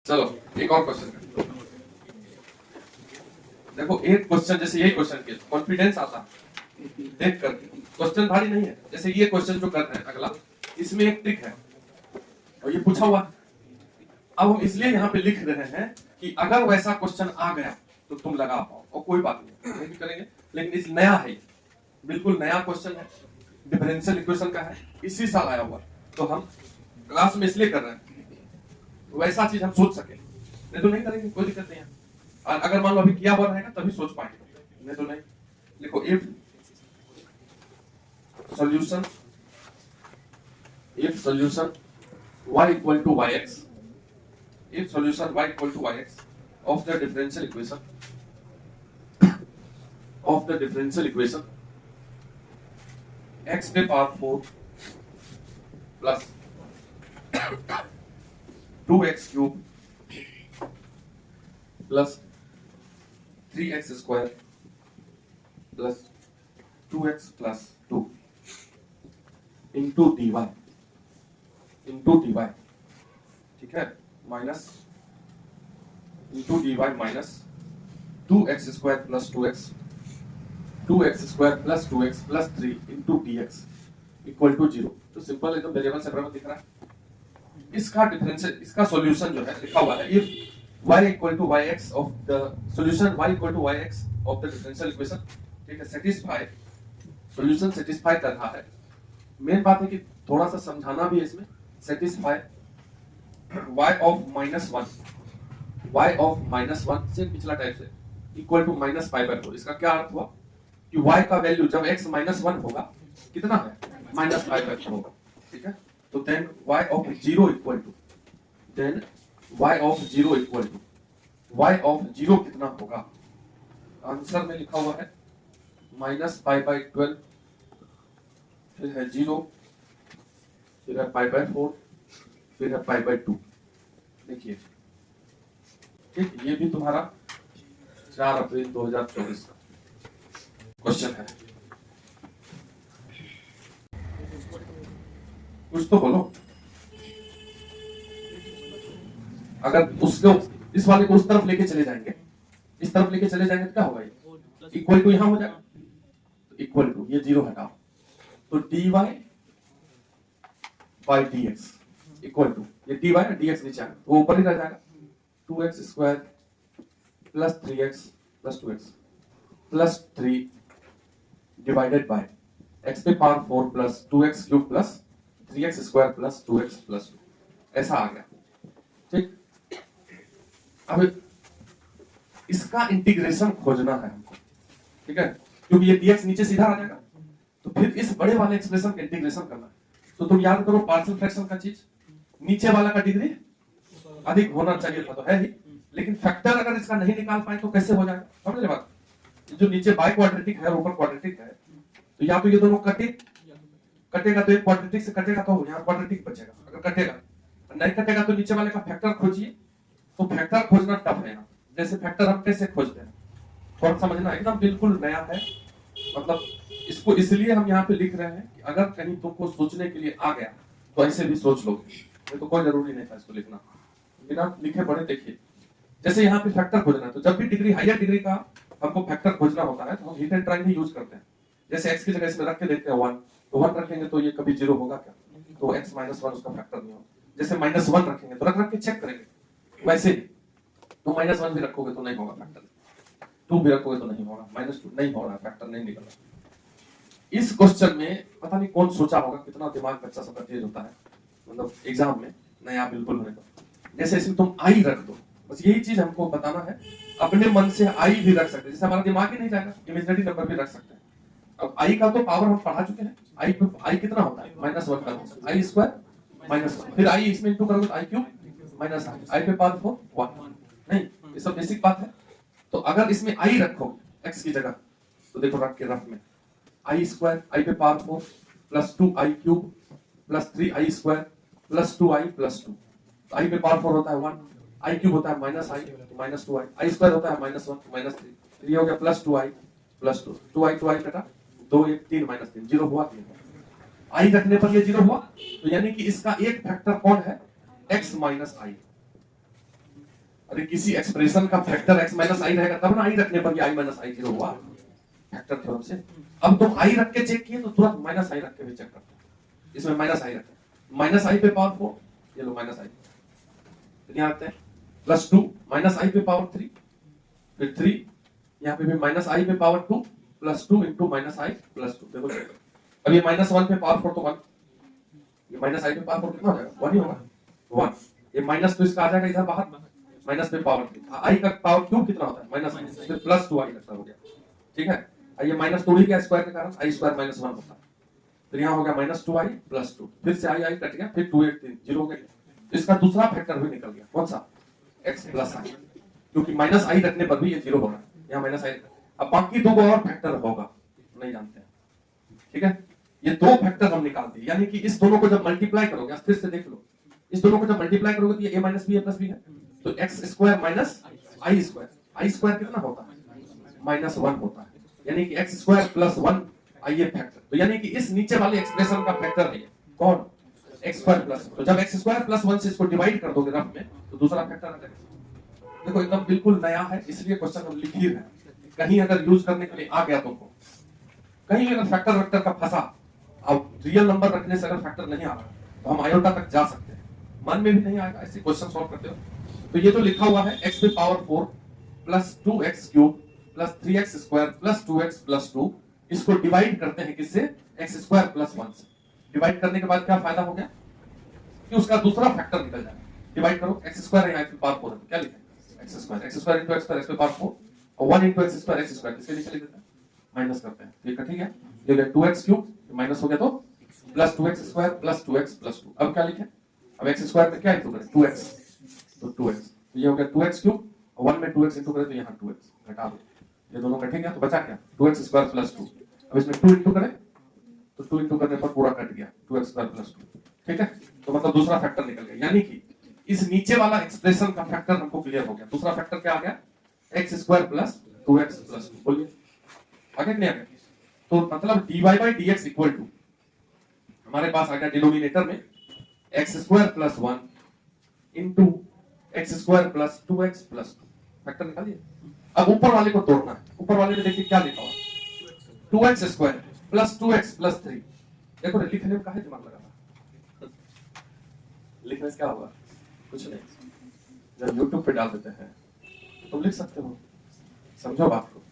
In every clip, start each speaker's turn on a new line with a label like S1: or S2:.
S1: चलो एक और क्वेश्चन करते हैं। देखो एक क्वेश्चन जैसे यही क्वेश्चन के कॉन्फिडेंस आता है देख कर, क्वेश्चन भारी नहीं है। जैसे ये क्वेश्चन जो कर रहे हैं अगला, इसमें एक ट्रिक है और ये पूछा हुआ। अब हम इसलिए यहाँ पे लिख रहे हैं कि अगर वैसा क्वेश्चन आ गया तो तुम लगा पाओ, और कोई बात नहीं करेंगे। लेकिन इस नया है, बिल्कुल नया क्वेश्चन है, डिफरेंशियल इक्वेशन का है, इसी साल आया हुआ, तो हम क्लास में इसलिए कर रहे हैं वैसा चीज हम सोच सके, नहीं तो नहीं करेंगे, कोई दिक्कत नहीं है। और अगर मान लो अभी किया हुआ रहेगा तभी सोच पाएंगे, नहीं तो नहीं। देखो if solution y equal to yx, if solution y equal to yx of the differential equation x पे power 4 plus 2x cube plus 3x square plus 2x plus 2 into dy, ठीक है, minus into dy minus 2x square plus 2x square plus 2x plus 3 into dx equal to 0। तो simple एकदम variable separable दिख रहा है। इसका differential, इसका solution जो है लिखा हुआ है, if y equal to yx of the solution y equal to yx of the differential equation, ठीक है, सेटिस्फाई, सॉल्यूशन सेटिस्फाई कर रहा है। मेन बात है कि थोड़ा सा समझाना भी है इसमें, satisfy y of minus one से पिछला टाइप से equal to minus pi by 4। इसका क्या अर्थ हुआ कि y का वैल्यू जब x माइनस 1 होगा कितना है, माइनस पाई बाय 4 होगा, ठीक है। तो then y of 0 equal to, then y of 0 equal to, y of 0 कितना होगा, आंसर में लिखा हुआ है माइनस पाई बाय 12, फिर है 0, फिर है पाई बाय 4, फिर है पाई बाय 2। देखिए ठीक, ये भी तुम्हारा 4 अप्रैल 2024 का क्वेश्चन है। कुछ तो बोलो। अगर उसको इस वाले को उस तरफ लेके चले जाएंगे, इस तरफ लेके चले जाएंगे तो क्या होगा, ये इक्वल टू यहां हो जाएगा, तो इक्वल टू ये 0 हटाओ, तो dy by dx equal to, ये dy और dx नीचे आएगा तो ऊपर ही रह जाएगा, 2x square plus 3x plus 2x plus 3 divided by x पे power 4 plus 2x cube plus 3x square plus 2x plus 2, ऐसा आ गया, ठीक। अब इसका इंटीग्रेशन खोजना है हमको, ठीक है, क्योंकि ये dx नीचे सीधा आ जाएगा, तो फिर इस बड़े वाले एक्सप्रेशन का इंटीग्रेशन करना है। तो तुम याद करो पार्शियल फ्रैक्शन का चीज, नीचे वाला का डिग्री अधिक होना चाहिए था, तो है ही, लेकिन फैक्टर अगर इसका नहीं निकाल पाए तो कैसे हो जाएगा, समझ ले बात। जो नीचे बाय क्वाड्रेटिक है, ऊपर क्वाड्रेटिक है, तो या तो ये दोनों कटेगा तो एक क्वाड्रेटिक से कटेगा तो यहाँ क्वाड्रेटिक बचेगा, अगर कटेगा नहीं कटेगा तो नीचे वाले का फैक्टर खोजिए। तो फैक्टर खोजना टफ है, जैसे फैक्टर हम कैसे खोजते हैं थोड़ा समझना, एकदम बिल्कुल नया है। मतलब इसको इसलिए हम यहाँ पे लिख रहे हैं कि अगर कहीं तुमको सोचने के लिए आ गया तो ऐसे भी सोच लो, तो कोई जरूरी नहीं था इसको लिखना, बिना लिखे पढ़े। देखिए जैसे यहाँ पे फैक्टर खोजना है, तो जब भी डिग्री हायर डिग्री का हमको फैक्टर खोजना होता है तो हम heat and trial he use करते हैं। जैसे x की जगह इसमें रख के देखते हैं 1, तो 1 रखेंगे तो ये कभी 0 होगा क्या, तो x माइनस 1 उसका फैक्टर नहीं होगा। जैसे माइनस 1 रखेंगे तो रख के चेक करेंगे, वैसे ही तो माइनस 1 भी रखोगे तो नहीं होगा फैक्टर, 2 भी रखोगे तो नहीं होगा, माइनस 2 नहीं हो रहा, फैक्टर नहीं निकल रहा। इस क्वेश्चन में पता नहीं कौन सोचा होगा, कितना दिमाग बच्चा सबका तेज होता है, मतलब एग्जाम में नया बिल्कुल होने का। जैसे इसमें तुम आई रख दो, बस यही चीज हमको बताना है, अपने मन से आई भी रख सकते हैं, जैसे हमारा दिमाग ही नहीं जाएगा, इमेजिनरी नंबर भी रख सकते हैं। अब आई का तो पावर हम पढ़ा चुके हैं, आई कितना होता है, -1 का आई स्क्वायर -1, फिर आई इसमें इंटू करोगे तो आई क्यूब माइनस आई पे पावर 4 1, नहीं ये सब बेसिक बात है। तो अगर इसमें आई रखो x की जगह, तो देखो रख के रफ में आई स्क्वायर आई पे power 4 plus 2i cube plus 3i square plus 2i plus 2, आई पे पावर 4 होता है 1, आई क्यूब होता है माइनस 2i, आई स्क्वायर होता है -1 -3, 3 हो गया प्लस 2i प्लस 2, 2i कटा 2 1 3 -3, 0 हुआ, आई रखने पर ये 0 हुआ। तो यानी कि इसका एक फैक्टर कौन है, x माइनस आई, अरे किसी एक्सप्रेशन का फैक्टर x माइनस आई रहेगा तब ना आई रखने पर आई माइनस आई 0 हुआ फैक्टर थ्योरम से। अब तुम आई रख के चेक किए तो तुरंत माइनस आई रख के भी चेक करते हैं। इसमें माइनस आई रखते हैं, माइनस आई पे पावर 4, ये लो माइनस आई, फिर यहाँ आते हैं प्लस 2 माइनस आई पे पावर 3, फिर 3, यहाँ पे भी माइनस आई पे पावर 2 प्लस 2 इंटू माइनस आई प्लस 2। देखो अब ये माइनस 1 पे पावर 4 तो 1, ये माइनस आई पे पावर 4 कितना हो जाएगा 1 ही होगा 1। ये माइनस तो इसका आ जाएगा इधर बाहर, माइनस पे पावर 3, आई का पावर क्यूब कितना होता है माइनस, फिर प्लस 2 आई लगता हो गया, ठीक है। ये माइनस तोड़ ही गया स्क्वायर के कारण, आई स्क्वायर माइनस 1 होता है, फिर यहाँ हो गया माइनस 2 आई प्लस 2, फिर से आई कट गया, फिर 2 8 3 0 हो गया। इसका दूसरा फैक्टर भी निकल गया, कौन सा x प्लस आई, क्योंकि माइनस आई रखने पर भी ये 0 होगा, यहाँ माइनस आई। अब बाकी दो और फैक्टर होगा नहीं जानते हैं, ठीक है। ये दो फैक्टर हम निकाल दिए, यानी कि इस दोनों को जब मल्टीप्लाई करोगे, फिर से देख लो, इस दोनों को जब मल्टीप्लाई करोगे तो ये a minus B a plus B है, तो x square minus I square कितना होता है माइनस 1 होता है, यानी कि x स्क्वायर प्लस 1 आई ए फैक्टर। तो यानी कि इस नीचे वाले एक्सप्रेशन का फैक्टर है कौन x स्क्वायर प्लस, तो जब x स्क्वायर प्लस 1 से इसको डिवाइड कर दोगे रफ में तो दूसरा फैक्टर आ जाएगा। देखो एकदम बिल्कुल नया है, इसलिए क्वेश्चन हम लिख ही रहे हैं, कहीं अगर यूज करने के लिए आ गया तुमको, कहीं अगर फैक्टर वेक्टर का फंसा, अब रियल नंबर रखने से अगर फैक्टर नहीं आ रहा तो हम आयोटा तक जा सकते हैं, मन में भी नहीं आएगा, ऐसे क्वेश्चन सॉल्व करते हो। तो ये जो लिखा हुआ है x पे power 4 plus 2x cube plus 3x square plus 2x plus 2, इसको डिवाइड करते हैं किससे x स्क्वायर प्लस 1 से। डिवाइड करने के बाद क्या फायदा हो गया कि उसका दूसरा फैक्टर निकल जाएगा। डिवाइड करो, x स्क्वायर यहाँ पे पावर 4 है, क्या लिखें x square into x square x पे पावर 4 और 1 इनटू x स्क्वायर इसके नीचे लिख देते हैं, माइनस करते हैं, ये कट गया, ये हो गया 2x क्यूब माइनस हो गया तो plus 2x square plus 2x plus 2। अब क्या लिखें, अब x स्क्वायर में क्या इंटू करें 2x, तो 2x, तो ये हो गया 2x क्यूब और 1 में 2x इंटू करें तो यहाँ 2x घटा दो, ये दोनों कटेंगे तो बचा क्या 2x स्क्वायर प्लस 2। अब इसमें 2 इंटू करें तो 2 इंटू करने पर पूरा कट गया 2x स्क्वायर प्लस 2, ठीक है। तो मतलब दूसरा फैक्टर निकल गया, यानी कि इस नीचे वाला एक्सप्रेशन का फैक्टर हमको क्लियर हो गया। दूसरा फैक्टर क्या आ गया x square plus 2x plus 2। बोलिए आगे नहीं आ गया, तो मतलब dy by dx equal to हमारे पास आ गया डिनोमिनेटर में x square plus 1 into x square plus 2x plus 2, factor निकालिए। अब ऊपर वाले को तोड़ना है, ऊपर वाले में देखिए क्या लिखा हुआ 2x square plus 2x plus 3। देखो लिखने में काहे दिमाग लगाना, लिखने से क्या होगा कुछ नहीं, जब YouTube पे डाल देते हैं तुम लिख सकते हो, समझो बात को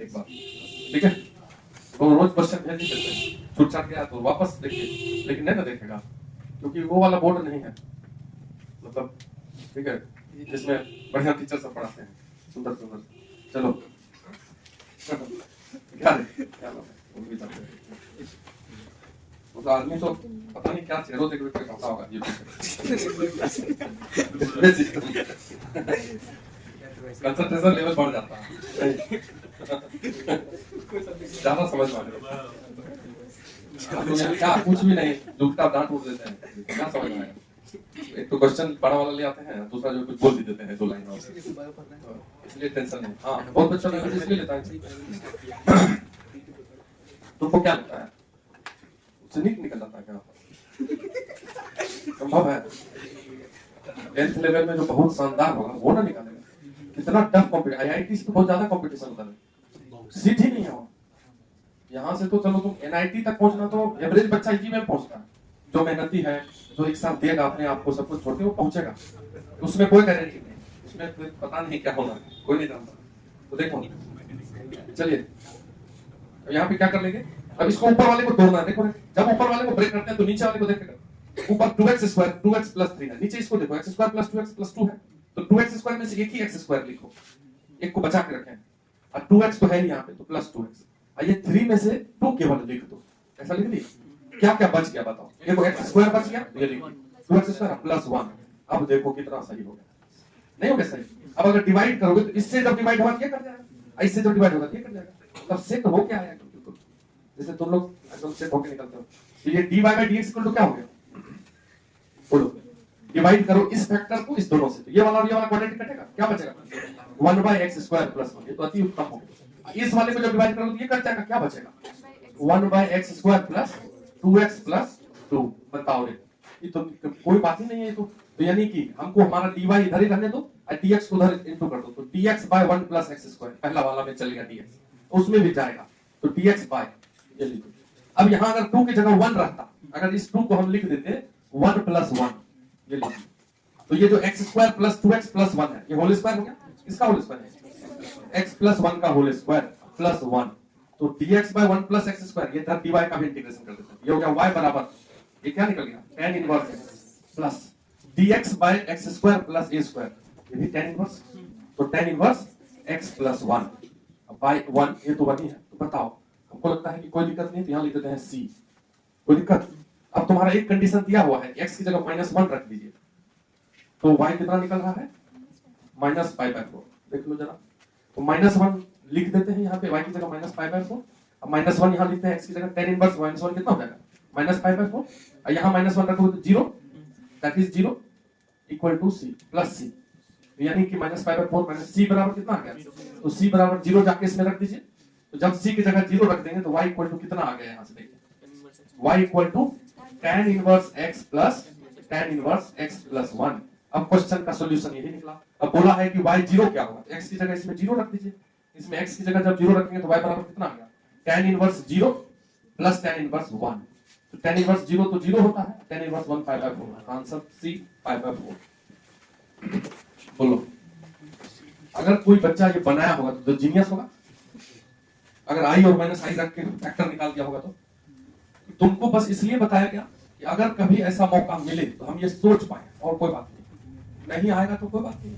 S1: एक बार, ठीक है। वो रोज क्वेश्चन भेज नहीं देते, छूट छाट गया तो वापस देखिए, लेकिन नहीं ना देखेगा क्योंकि वो वाला बोर्ड नहीं है, मतलब ठीक है, जिसमें बढ़िया टीचर सब पढ़ाते हैं सुंदर सुंदर। चलो क्या वो भी जानते हैं, वो तो आदमी तो पता नहीं क्या चेहरों देख के पता होगा कंसंट्रेशन लेवल बढ़ जाता है, ज्यादा समझ में क्या कुछ भी नहीं, झूठा डांट उड़ देते हैं, क्या समझ में आएगा। एक तो क्वेश्चन बड़ा वाला ले आते हैं, दूसरा जो कुछ बोल भी देते हैं 2 लाइन और, इसलिए टेंशन नहीं। हाँ बहुत अच्छा लगा, इसलिए लेता है। तुमको क्या लगता है उससे निकल जाता है क्या, संभव है 10th लेवल में जो बहुत शानदार होगा वो ना निकालेगा। कितना टफ कॉम्पिटिशन, IIT से तो बहुत ज्यादा कॉम्पिटिशन होता है, सीट ही नहीं है वहाँ। यहाँ से तो चलो तुम NIT तक पहुंचना तो एवरेज बच्चा इसी में पहुंचता है, जो मेहनती है, जो एक साल देगा अपने आप को सब कुछ छोड़ के वो पहुंचेगा, उसमें कोई गारंटी नहीं, उसमें पता नहीं क्या होना, कोई नहीं जानता। तो देखो चलिए यहाँ पे क्या कर लेंगे, अब इसको ऊपर वाले को तोड़ना है। देखो जब ऊपर वाले को ब्रेक करते हैं तो नीचे वाले को देखेगा, ऊपर 2x स्क्वायर 2x प्लस 3 है, नीचे इसको देखो x square plus 2x plus 2 है, तो 2x स्क्वायर में से एक ही x स्क्वायर लिखो, एक को बचा के रखें, और 2x तो है यहाँ पे तो प्लस 2x, और ये 3 में से 2 केवल लिख दो, ऐसा लिख दी। क्या क्या बच गया बताओ, देखो x स्क्वायर बच गया, ये लिखो 2x स्क्वायर प्लस 1। अब देखो कितना सही हो गया, नहीं हो गया सही। अब अगर डिवाइड करोगे तो इससे जब डिवाइड होगा ये कट जाएगा, इससे जब डिवाइड होगा ये कट जाएगा, तब सेट हो क्या आया बिल्कुल, जैसे तुम लोग एकदम सेट होके निकलते हो। तो ये dy by dx equal to क्या हो गया, बोलो डिवाइड करो इस फैक्टर को इस दोनों से, तो ये वाला और ये वाला क्वाड्रेटिक कटेगा, क्या बचेगा 1 बाई x स्क्वायर प्लस 1, ये तो अति उत्तम हो गया। इस वाले को जब डिवाइड करोगे तो ये कट जाएगा, क्या बचेगा 1 by x square plus 2x plus 2। बताओ रे, ये तो कोई बात ही नहीं है ये तो यानी कि हमको हमारा dy इधर ही रहने दो, dx उधर इंटू कर दो, तो dx by 1 plus x square, पहला वाला में चल गया dx, उसमें भी जाएगा, तो dx बाय, ये लिखो। अब यहाँ अगर 2 की जगह 1 रहता, अगर इस 2 को हम लिख देते 1 प्लस 1, ये लिखो, तो ये जो x square plus 2x plus 1 है, ये होल स्क्वायर हो गया, इसका होल स्क्वायर है x प्लस 1 का होल स्क्वायर प्लस 1, तो dx by 1 plus x square, ये dy का भी इंटीग्रेशन कर देते हैं, ये हो गया y बराबर, ये क्या निकल गया tan inverse plus dx by x square plus a square, ये भी tan इनवर्स, तो tan inverse x plus 1 by 1, ये तो 1 ही है, तो बताओ हमको लगता है कि कोई दिक्कत नहीं, तो यहाँ लिख देते हैं c, कोई दिक्कत। अब तुम्हारा एक कंडीशन दिया हुआ है, x की जगह -1 रख दीजिए, तो y कितना निकल रहा है -π/4, देख लो जरा, तो -1 लिख देते हैं यहाँ पे, y की जगह -π/4, अब -1 यहाँ लिखते हैं, x की जगह tan इनवर्स -1 कितना हो जाएगा -π/4, और यहाँ -1 रखोगे तो 0, that is 0 equal to c plus c, यानी कि -π/4 माइनस c बराबर कितना आ गया, तो c बराबर 0 जाके इसमें रख दीजिए, तो जब c की जगह 0 रख देंगे तो y इक्वल टू कितना आ गया, यहाँ से देखिए y equal to tan inverse x plus tan inverse x plus 1। अब क्वेश्चन का सॉल्यूशन यही निकला। अब बोला है कि y 0 क्या होगा, x की जगह इसमें 0 रख दीजिए, इसमें x की जगह जब 0 रखेंगे तो y बराबर कितना आ गया, tan inverse 0 plus tan inverse 1, तो tan इनवर्स 0 तो 0 होता है, tan इनवर्स 1 π/4, आंसर c π/4। बोलो, अगर कोई बच्चा ये बनाया होगा तो जीनियस होगा, अगर i और माइनस i रख के फैक्टर निकाल दिया होगा तो तुमको बस इसलिए बताया गया कि अगर कभी ऐसा मौका मिले तो हम ये सोच पाए, और कोई बात नहीं, नहीं आएगा तो कोई बात नहीं।